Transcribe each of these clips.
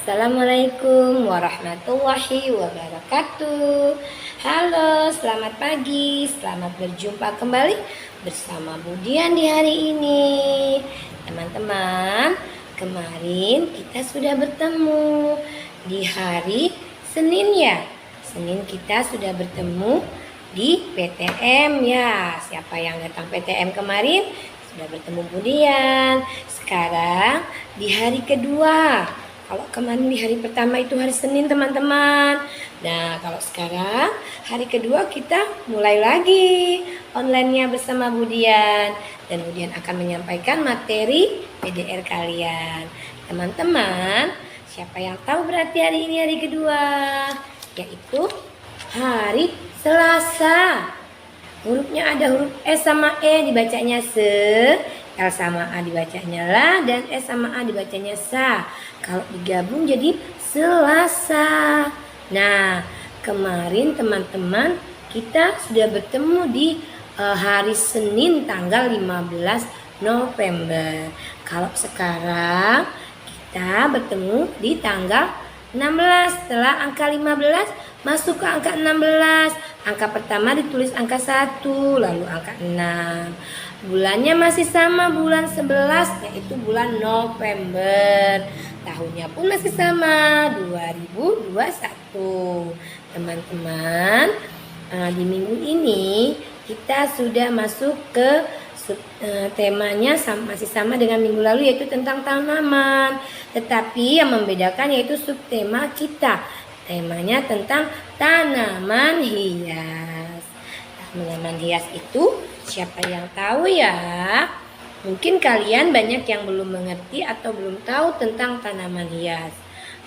Assalamualaikum warahmatullahi wabarakatuh. Halo, selamat pagi. Selamat berjumpa kembali bersama Budian di hari ini. Teman-teman, kemarin kita sudah bertemu di hari Senin ya. Senin kita sudah bertemu di PTM ya. Siapa yang datang PTM kemarin sudah bertemu Budian. Sekarang di hari kedua. Kalau kemarin di hari pertama itu hari Senin teman-teman. Nah kalau sekarang hari kedua kita mulai lagi online-nya bersama Budian. Dan Budian akan menyampaikan materi PDR kalian. Teman-teman, siapa yang tahu berarti hari ini hari kedua? Yaitu hari Selasa. Hurufnya ada huruf S sama E dibacanya se, L sama A dibacanya la, dan S sama A dibacanya sa. Kalau digabung jadi Selasa. Nah, kemarin teman-teman kita sudah bertemu di hari Senin tanggal 15 November. Kalau sekarang kita bertemu di tanggal 16. Setelah angka 15 masuk ke angka 16. Angka pertama ditulis angka 1, lalu angka 6. Bulannya masih sama, bulan 11, yaitu bulan November. Tahunnya pun masih sama, 2021. Teman-teman, di minggu ini kita sudah masuk ke temanya masih sama dengan minggu lalu, yaitu tentang tanaman. Tetapi yang membedakan yaitu subtema kita. Temanya tentang tanaman hias. Tanaman hias itu siapa yang tahu ya? Mungkin kalian banyak yang belum mengerti atau belum tahu tentang tanaman hias.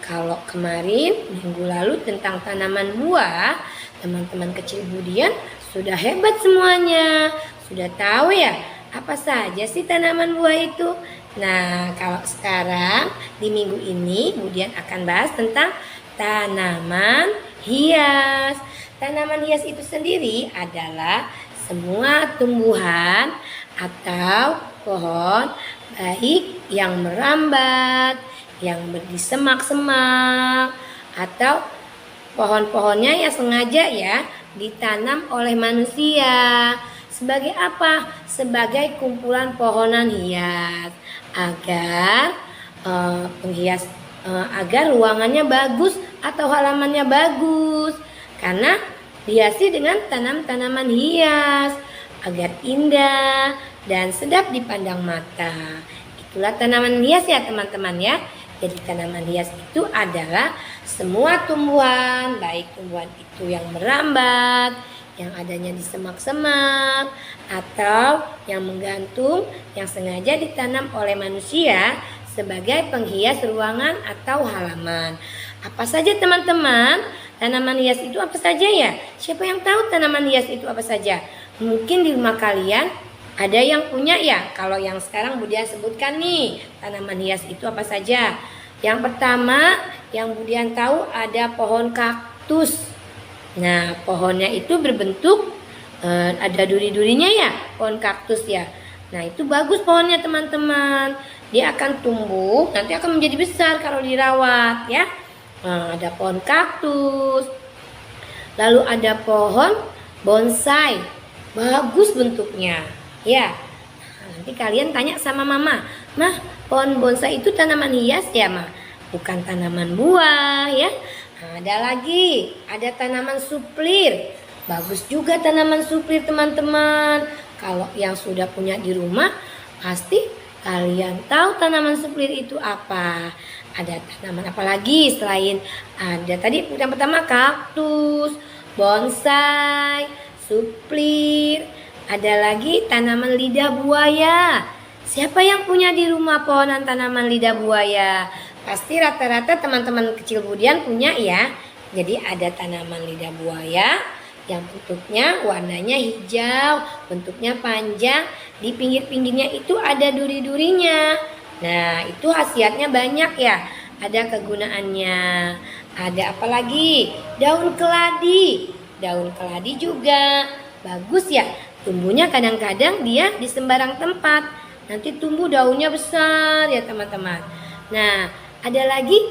Kalau kemarin minggu lalu tentang tanaman buah, teman-teman kecil Budian sudah hebat semuanya. Sudah tahu ya apa saja sih tanaman buah itu? Nah, kalau sekarang di minggu ini Budian akan bahas tentang tanaman hias. Tanaman hias itu sendiri adalah semua tumbuhan atau pohon, baik yang merambat, yang di semak-semak, atau pohon-pohonnya yang sengaja ya ditanam oleh manusia. Sebagai apa? Sebagai kumpulan pohonan hias agar penghias agar ruangannya bagus atau halamannya bagus, karena dihiasi dengan tanaman hias agar indah dan sedap dipandang mata. Itulah tanaman hias ya teman-teman ya. Jadi tanaman hias itu adalah semua tumbuhan, baik tumbuhan itu yang merambat, yang adanya di semak-semak, atau yang menggantung, yang sengaja ditanam oleh manusia sebagai penghias ruangan atau halaman. Apa saja teman-teman? Tanaman hias itu apa saja ya? Siapa yang tahu tanaman hias itu apa saja? Mungkin di rumah kalian ada yang punya ya. Kalau yang sekarang Budian sebutkan nih, tanaman hias itu apa saja? Yang pertama yang Budian tahu ada pohon kaktus. Nah, pohonnya itu berbentuk ada duri-durinya ya, pohon kaktus ya. Nah, itu bagus pohonnya teman-teman. Dia akan tumbuh, nanti akan menjadi besar kalau dirawat ya. Nah, ada pohon kaktus. Lalu ada pohon bonsai. Bagus bentuknya. Ya. Nah, nanti kalian tanya sama mama, "Mah, pohon bonsai itu tanaman hias ya, Mah? Bukan tanaman buah ya." Nah, ada lagi, ada tanaman suplir. Bagus juga tanaman suplir teman-teman. Kalau yang sudah punya di rumah, pasti kalian tahu tanaman suplir itu apa. Ada tanaman apa lagi selain ada tadi yang pertama kaktus, bonsai, suplir. Ada lagi tanaman lidah buaya. Siapa yang punya di rumah pohonan tanaman lidah buaya? Pasti rata-rata teman-teman kecil Budian punya ya. Jadi ada tanaman lidah buaya yang bentuknya warnanya hijau, bentuknya panjang, di pinggir-pinggirnya itu ada duri-durinya. Nah, itu khasiatnya banyak ya, ada kegunaannya. Ada apa lagi? Daun keladi. Daun keladi juga bagus ya, tumbuhnya kadang-kadang dia di sembarang tempat. Nanti tumbuh daunnya besar ya teman-teman. Nah, ada lagi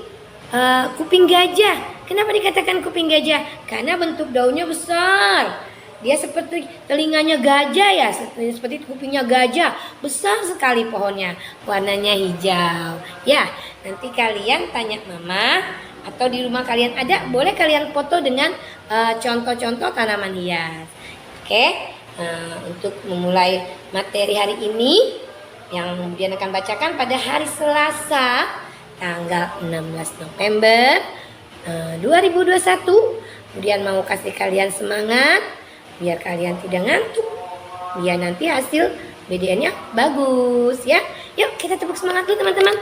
kuping gajah. Kenapa dikatakan kuping gajah? Karena bentuk daunnya besar. Dia seperti telinganya gajah ya, seperti kupingnya gajah. Besar sekali pohonnya, warnanya hijau. Ya, nanti kalian tanya mama atau di rumah kalian ada, boleh kalian foto dengan contoh-contoh tanaman hias. Oke, untuk memulai materi hari ini yang kemudian akan bacakan pada hari Selasa tanggal 16 November 2021. Kemudian mau kasih kalian semangat biar kalian tidak ngantuk, biar nanti hasil BDN-nya bagus ya. Yuk kita tepuk semangat dulu teman-teman.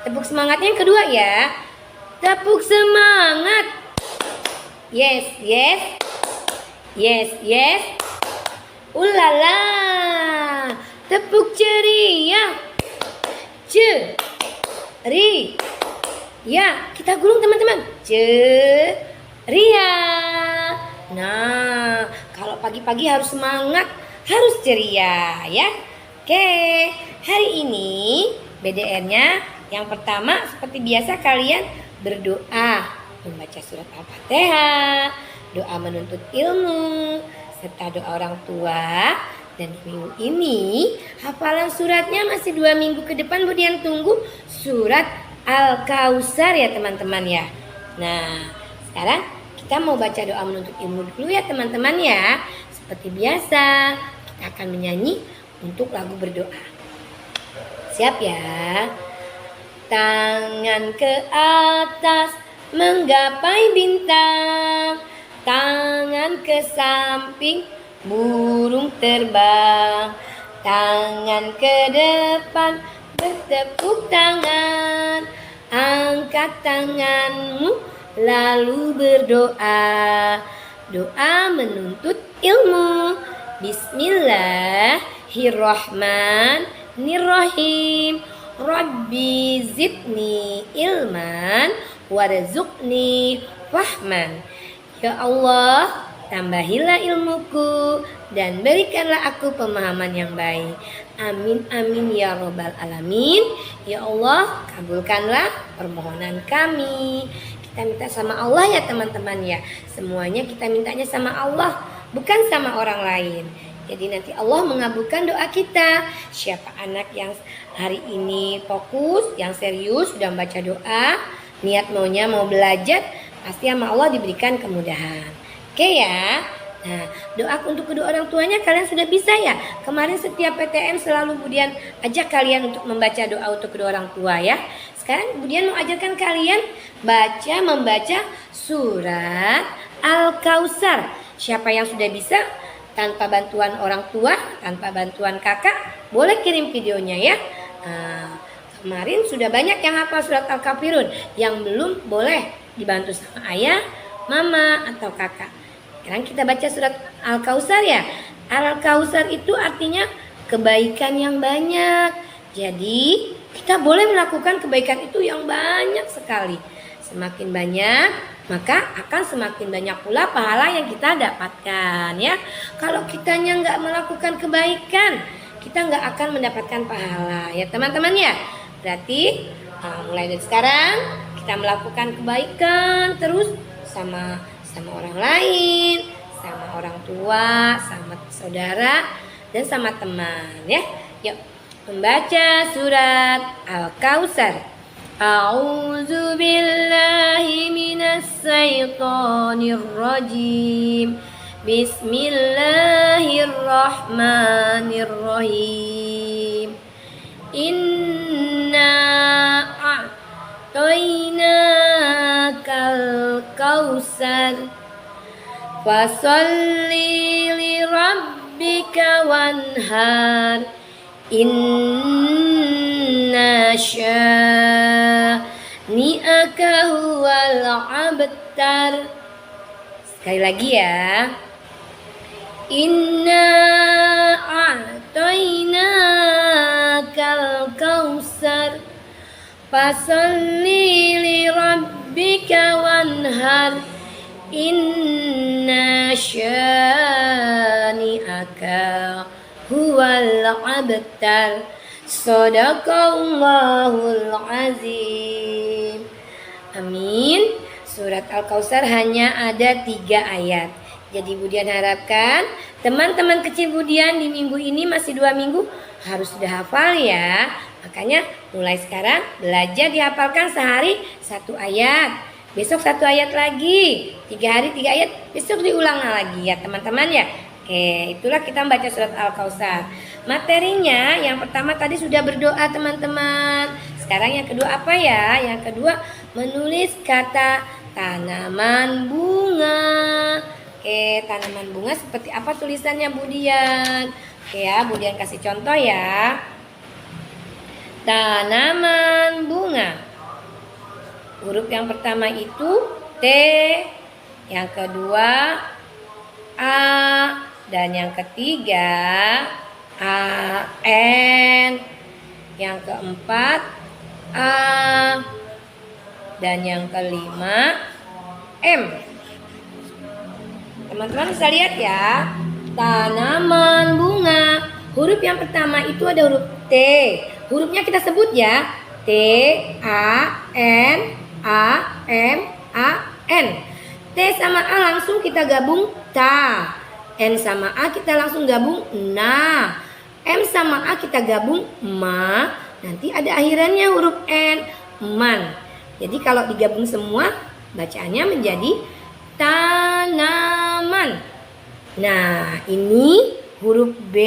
Tepuk semangatnya yang kedua ya. Tepuk semangat. Yes, yes. Yes, yes. Ulala. Tepuk ceria. Ceri. Ya, kita gulung teman-teman. Ceria. Nah, kalau pagi-pagi harus semangat, harus ceria ya. Oke, hari ini BDR-nya yang pertama seperti biasa kalian berdoa, membaca surat Al-Fatihah, doa menuntut ilmu, serta doa orang tua. Dan di minggu ini hafalan suratnya masih 2 minggu ke depan kemudian tunggu surat Al-Kausar ya teman-teman ya. Nah, sekarang kita mau baca doa menuntut ilmu dulu ya teman-teman ya. Seperti biasa, kita akan menyanyi untuk lagu berdoa. Siap ya? Tangan ke atas menggapai bintang, tangan ke samping burung terbang, tangan ke depan bertepuk tangan, angkat tanganmu lalu berdoa, doa menuntut ilmu. Bismillahirrahmanirrahim. Rabbi zidni ilman warzuqni fahman. Ya Allah, tambahilah ilmuku dan berikanlah aku pemahaman yang baik. Amin amin ya robbal alamin. Ya Allah, kabulkanlah permohonan kami. Kita minta sama Allah ya teman-teman ya. Semuanya kita mintanya sama Allah, bukan sama orang lain. Jadi nanti Allah mengabulkan doa kita. Siapa anak yang hari ini fokus, yang serius, sudah membaca doa, niat maunya mau belajar, pasti sama Allah diberikan kemudahan. Oke ya. Nah, doa untuk kedua orang tuanya kalian sudah bisa ya. Kemarin setiap PTM selalu kemudian ajak kalian untuk membaca doa untuk kedua orang tua ya. Sekarang kemudian mau ajarkan kalian membaca surat Al-Kausar. Siapa yang sudah bisa tanpa bantuan orang tua, tanpa bantuan kakak, boleh kirim videonya ya. Kemarin sudah banyak yang hafal surat Al-Kafirun. Yang belum boleh dibantu sama ayah, mama, atau kakak. Sekarang kita baca surat Al-Kausar ya. Al-Kausar itu artinya kebaikan yang banyak. Jadi kita boleh melakukan kebaikan itu yang banyak sekali. Semakin banyak, maka akan semakin banyak pula pahala yang kita dapatkan ya. Kalau kitanya nggak melakukan kebaikan, kita nggak akan mendapatkan pahala ya teman-teman ya. Berarti mulai dari sekarang kita melakukan kebaikan terus sama orang lain, sama orang tua, sama saudara, dan sama teman ya. Yuk membaca surat Al-Kausar. A'udzu billahi minas syaitonir rajim. Bismillahirrahmanirrahim. Inna a'tainakal kausar fasalli li rabbika wanhar. Inna syani'aka huwal abtar. Sekali lagi ya. Inna a'tainakal kausar fasalli li rabbika wanhar. Inna syani'aka huwal abtar. Shadaqallahul azim. Amin. Surat Al-Kautsar hanya ada 3 ayat. Jadi Budian harapkan teman-teman kecil Budian di minggu ini masih 2 minggu harus sudah hafal ya. Makanya mulai sekarang belajar dihafalkan sehari 1 ayat. Besok 1 ayat lagi. 3 hari 3 ayat. Besok diulang lagi ya teman-teman ya. Oke, itulah kita membaca surat Al-Kautsar. Materinya yang pertama tadi sudah berdoa teman-teman. Sekarang yang kedua apa ya? Yang kedua menulis kata tanaman bunga. Oke, tanaman bunga seperti apa tulisannya Budian? Oke ya, Budian kasih contoh ya. Tanaman bunga. Huruf yang pertama itu T, yang kedua A, dan yang ketiga A, N, yang keempat A, dan yang kelima M. Teman-teman bisa lihat ya, tanaman bunga. Huruf yang pertama itu ada huruf T. Hurufnya kita sebut ya, T, A, N, A, M, A, N. T sama A langsung kita gabung ta. N sama A kita langsung gabung na. M sama A kita gabung ma. Nanti ada akhirannya huruf N, man. Jadi kalau digabung semua bacaannya menjadi tanaman. Nah, ini huruf B,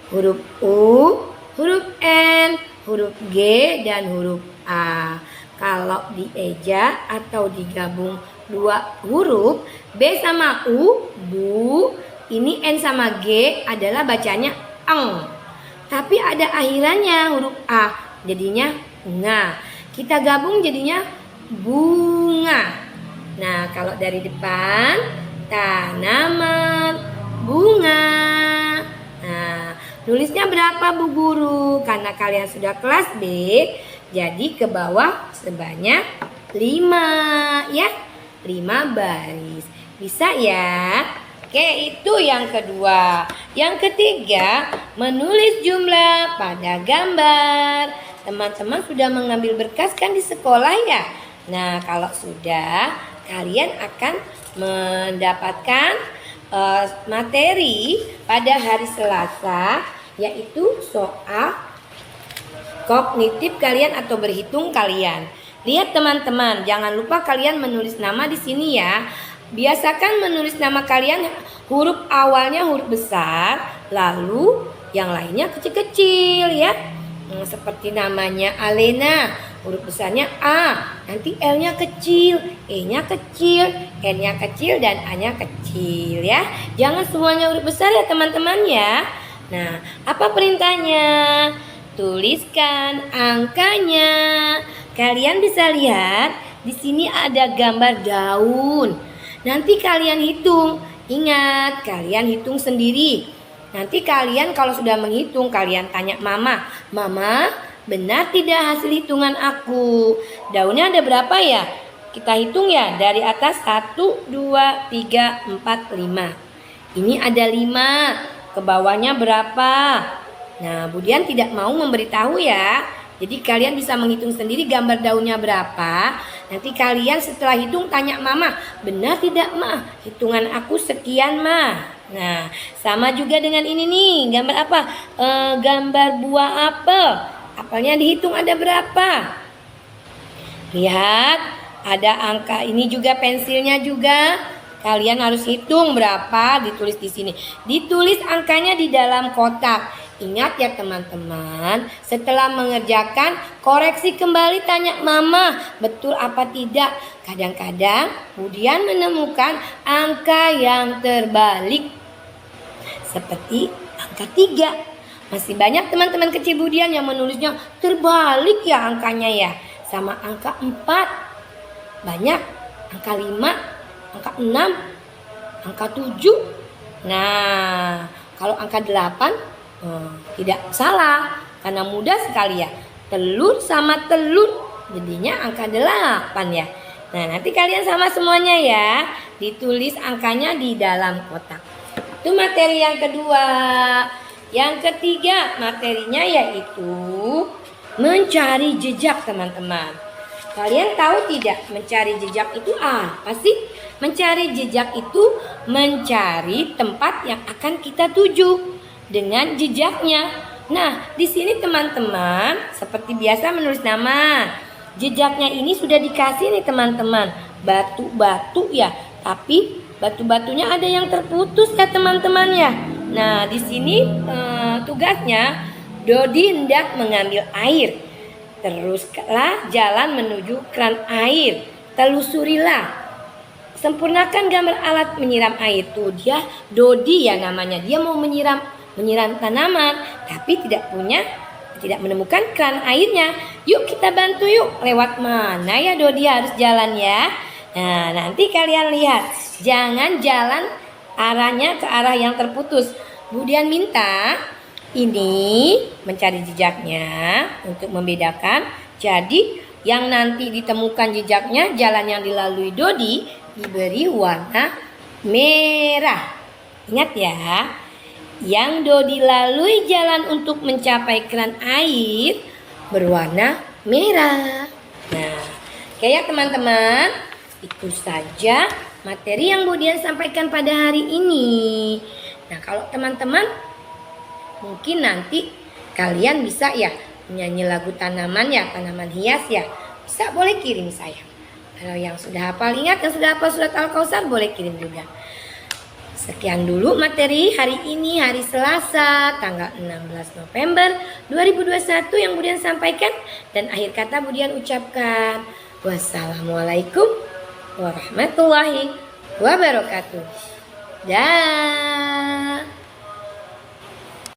huruf U, huruf N, huruf G, dan huruf A. Kalau dieja atau digabung 2 huruf, B sama U, bu, ini N sama G adalah bacanya eng. Tapi ada akhirannya huruf A, jadinya nga. Kita gabung jadinya bunga. Nah, kalau dari depan, tanaman bunga. Nah, nulisnya berapa Bu Guru? Karena kalian sudah kelas B, jadi ke bawah sebanyak 5 ya. 5 baris. Bisa ya? Oke, itu yang kedua. Yang ketiga, menulis jumlah pada gambar. Teman-teman sudah mengambil berkas kan di sekolah ya? Nah, kalau sudah, kalian akan mendapatkan materi pada hari Selasa, yaitu soal kognitif kalian atau berhitung kalian. Lihat teman-teman, jangan lupa kalian menulis nama di sini ya. Biasakan menulis nama kalian huruf awalnya huruf besar, lalu yang lainnya kecil-kecil ya. Seperti namanya Alena, huruf besarnya A, nanti L-nya kecil, E-nya kecil, N-nya kecil, dan A-nya kecil ya. Jangan semuanya huruf besar ya teman-teman ya. Nah, apa perintahnya? Tuliskan angkanya. Kalian bisa lihat di sini ada gambar daun. Nanti kalian hitung. Ingat, kalian hitung sendiri. Nanti kalian kalau sudah menghitung, kalian tanya mama, "Mama, benar tidak hasil hitungan aku? Daunnya ada berapa ya?" Kita hitung ya, dari atas 1, 2, 3, 4, 5. Ini ada 5, ke bawahnya berapa? Nah, Budian tidak mau memberitahu ya. Jadi kalian bisa menghitung sendiri gambar daunnya berapa. Nanti kalian setelah hitung tanya mama, "Benar tidak ma? Hitungan aku sekian ma." Nah, sama juga dengan ini nih, gambar apa? Gambar buah apel. Apelnya dihitung ada berapa? Lihat, ada angka. Ini juga pensilnya juga. Kalian harus hitung berapa, ditulis di sini. Ditulis angkanya di dalam kotak. Ingat ya teman-teman, setelah mengerjakan, koreksi kembali, tanya mama, betul apa tidak. Kadang-kadang Budian menemukan angka yang terbalik. Seperti angka 3. Masih banyak teman-teman kecil Budian yang menulisnya terbalik ya angkanya ya. Sama angka 4. Banyak. Angka 5, angka 6, angka 7. Nah, kalau angka 8 tidak salah. Karena mudah sekali ya. Telur sama telur. Jadinya angka 8 ya. Nah, nanti kalian sama semuanya ya. Ditulis angkanya di dalam kotak. Itu materi yang kedua. Yang ketiga materinya yaitu mencari jejak teman-teman. Kalian tahu tidak mencari jejak itu apa sih? Mencari jejak itu mencari tempat yang akan kita tuju dengan jejaknya. Nah, di sini teman-teman seperti biasa menulis nama. Jejaknya ini sudah dikasih nih teman-teman. Batu-batu ya, tapi batu-batunya ada yang terputus ya teman-teman ya. Nah, di sini tugasnya Dodi hendak mengambil air. Teruslah jalan menuju keran air. Telusurilah. Sempurnakan gambar alat menyiram air. Tuh dia Dodi ya namanya. Dia mau menyiram tanaman, tapi tidak menemukan keran airnya. Yuk kita bantu yuk. Lewat mana ya Dodi harus jalan ya? Nah, nanti kalian lihat. Jangan jalan arahnya ke arah yang terputus. Kemudian minta ini mencari jejaknya untuk membedakan. Jadi yang nanti ditemukan jejaknya, jalan yang dilalui Dodi diberi warna merah. Ingat ya, yang Dodi lalui jalan untuk mencapai keran air berwarna merah. Nah, kayak teman-teman, itu saja materi yang Budian sampaikan pada hari ini. Nah, kalau teman-teman mungkin nanti kalian bisa ya menyanyi lagu tanaman ya, tanaman hias ya. Bisa, boleh kirim saya. Kalau yang sudah hafal ingat, yang sudah hafal surat Al-Kautsar boleh kirim juga. Sekian dulu materi hari ini, hari Selasa, tanggal 16 November 2021 yang Budian sampaikan. Dan akhir kata Budian ucapkan, wassalamualaikum warahmatullahi wabarakatuh. Dah.